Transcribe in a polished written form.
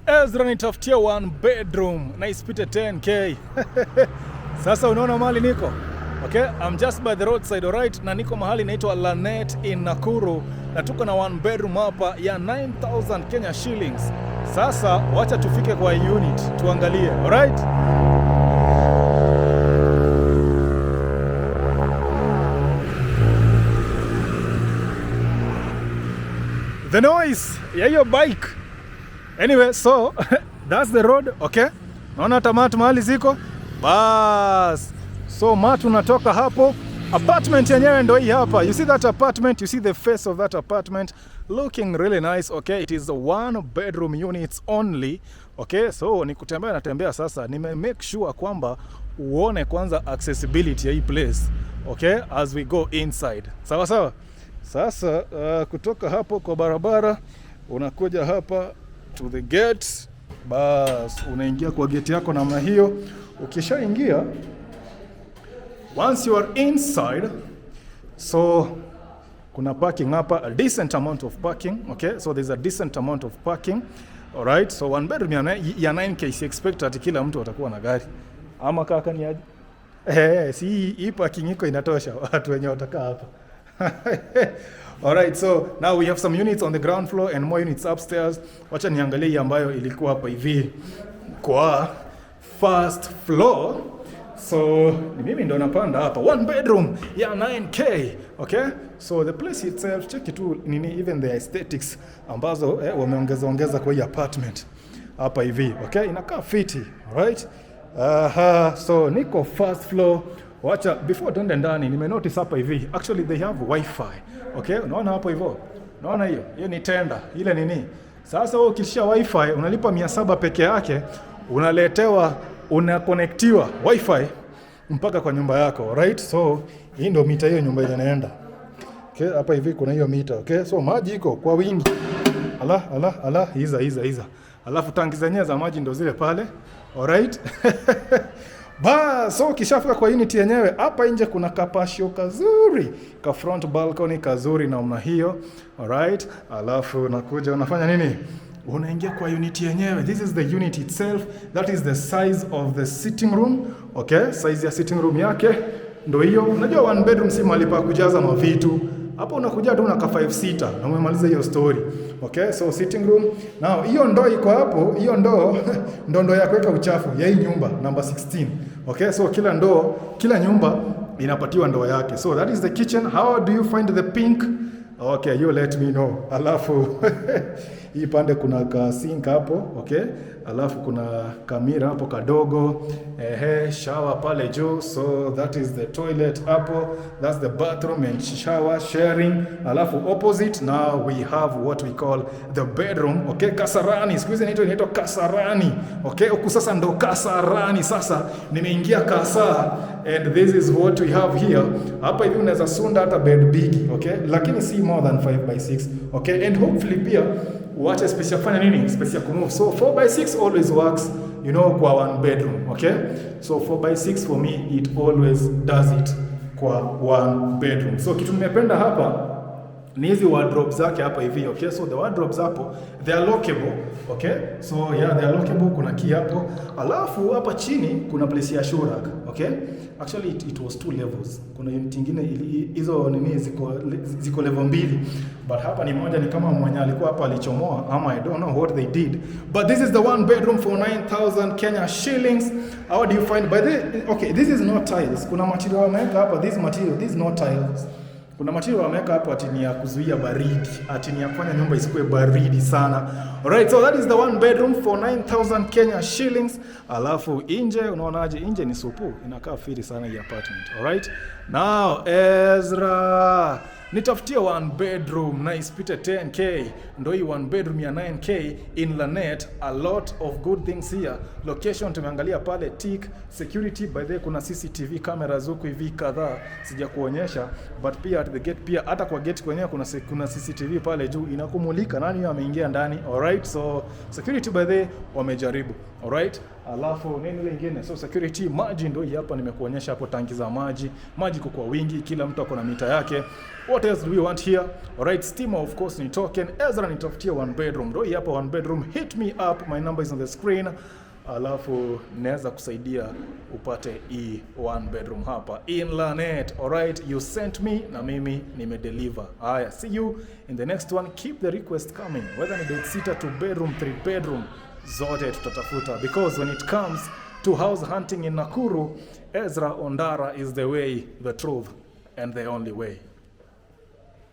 Ezra nitafutia 1 bedroom na isipite 10k. Sasa unaona mahali niko? Okay, I'm just by the roadside, alright, na niko mahali inaitwa Lanet in Nakuru na tuko na 1 bedroom hapa ya 9,000 Kenya shillings. Sasa wacha tufike kwa unit tuangalie, alright? The noise ya hiyo bike. Anyway, so that's the road, okay? Naona hata matu mahali ziko. Bas. So matu natoka hapo. Apartment yenyewe ndo hii hapa. You see that apartment? You see the face of that apartment? Looking really nice, okay? It is 1 bedroom units only, okay? So ni kutembea natembea sasa. Nime make sure kwamba uone kwanza accessibility ya hii place, okay? As we go inside. Sawa sawa? Sasa kutoka hapo kwa barabara unakuja hapa to the gate. Bas, unaingia kwa gate yako namna hiyo. Ukishaingia, once you are inside, so kuna parking hapa, a decent amount of parking, okay? So there's a decent amount of parking. All right? So 1 bedroom ya 9k, si expect ati kila mtu atakuwa na gari. Ama kaka ni aje? Si hii parking iko inatosha watu wenye watakaa hapa. Alright, so now we have some units on the ground floor and more units upstairs. Wacha niangalie ambayo ilikuwa hapa hivi kwa first floor. So ni mimi ndo napanda hapa 1 bedroom ya 9k, okay? So the place itself, check it out, nini, even the aesthetics ambazo wameongeza kwa hii apartment hapa hivi, okay? Inakaa fiti, right? So niko first floor. Wacha before tuende ndani nime notice hapa hivi, actually they have wifi, okay? Unaona hapo hivyo? Unaona hiyo? Hiyo ni tenda ile nini. Sasa wewe ukishia wifi unalipa 700 peke yake, unaletewa, unaconnectiwa wifi mpaka kwa nyumba yako, right? So hii ndio mita hiyo nyumba inaenda. Okay, hapa hivi kuna hiyo mita, okay? So maji iko kwa wingi. Hiza. Alafu tanki zenyewe za maji ndio zile pale. Alright? So kishafika kwa unit yenyewe, hapa nje kuna kapashio kazuri, ka front balcony kazuri namna hiyo. Alright? Alafu nakuja unafanya nini? Unaingia kwa unit yenyewe. This is the unit itself. That is the size of the sitting room. Okay? Size ya sitting room yake ndio hiyo. Unajua 1 bedroom si mahali pa kujaza mavitu. Hapo unakuja tu na ka 5 seater na umemaliza hiyo story. Okay? So sitting room. Now hiyo ndoo iko hapo, hiyo ndoo ya kuweka uchafu ya hii nyumba number 16. Okay? So kila nyumba inapatiwa ndoo yake. So that is the kitchen. How do you find the pink? Okay, you let me know. Alafu hii pande kuna ka sink hapo, okay? Alafu kuna kamera hapo kadogo. Shower pale juu. So that is the toilet hapo. That's the bathroom and shower sharing. Alafu opposite now we have what we call the bedroom, okay? Kasarani. Siku hizi inaitwa kasarani. Okay? Huku sasa ndo kasarani. Sasa nimeingia kasa and this is what we have here. Hapa hivi unaweza sunda hata bed big, okay? Lakini si more than 5x6, okay? And hopefully pia uache space ya kufanya nini? Space ya kumove. So 4x6 always works, you know, kwa 1 bedroom, okay? So 4x6 for me it always does it kwa 1 bedroom. So kitu nimependa hapa ni hizi wardrobes zake hapa hivi, okay? So the wardrobes hapo they are lockable, okay? So yeah, they are lockable, kuna key hapo. Alafu hapa chini kuna place ya shoe rack, okay? Actually it was 2 levels. Kuna unit nyingine hizo nini ziko level 2, but hapa ni moja, ni kama mwenye alikuwa hapa alichomoa ama I don't know what they did. But this is the 1 bedroom for 9,000 Kenya shillings. How do you find by the okay, this is not tiles. Kuna material wameweka hapa, this is not tiles. Kuna material wameweka hapo ati ni ya kuzuia baridi, ati ni ya kufanya nyumba isikuwe baridi sana. Alright, so that is the 1 bedroom for 9,000 Kenya shillings. Alafu nje unaonaje? Nje ni supu, inakaa fiti sana hii apartment. Alright? Now Ezra, nitafutia 1 bedroom na isipite 10k. Ndio hii 1 bedroom ya 9k in Lanet. A lot of good things here. Location tumeangalia pale tick. Security by the way, kuna CCTV cameras huko hivi kadhaa sija kuonyesha, but pia at the gate, pia hata kwa gate kwenyewe kuna CCTV pale juu inakumulika nani ameingia ndani. Alright, so security by the way wamejaribu. Alright, Alafu nini lingine? So security, maji ndio hapa nimekuonyesha hapo, tanki za maji. Maji kwa wingi, kila mtu ako na mita yake. What else do we want here? Alright, stima of course ni token. Ezra nitafutia 1 bedroom. Ndio hapa 1 bedroom. Hit me up, my number is on the screen. Alafu naweza kusaidia upate 1 bedroom hapa in Lanet. Alright, you sent me na mimi nimedeliver. Haya, see you in the next one. Keep the request coming. Whether ni bed sitter, 2 bedroom, 3 bedroom, zote tutatafuta, because when it comes to house hunting in Nakuru, Ezra Ondara is the way, the truth and the only way.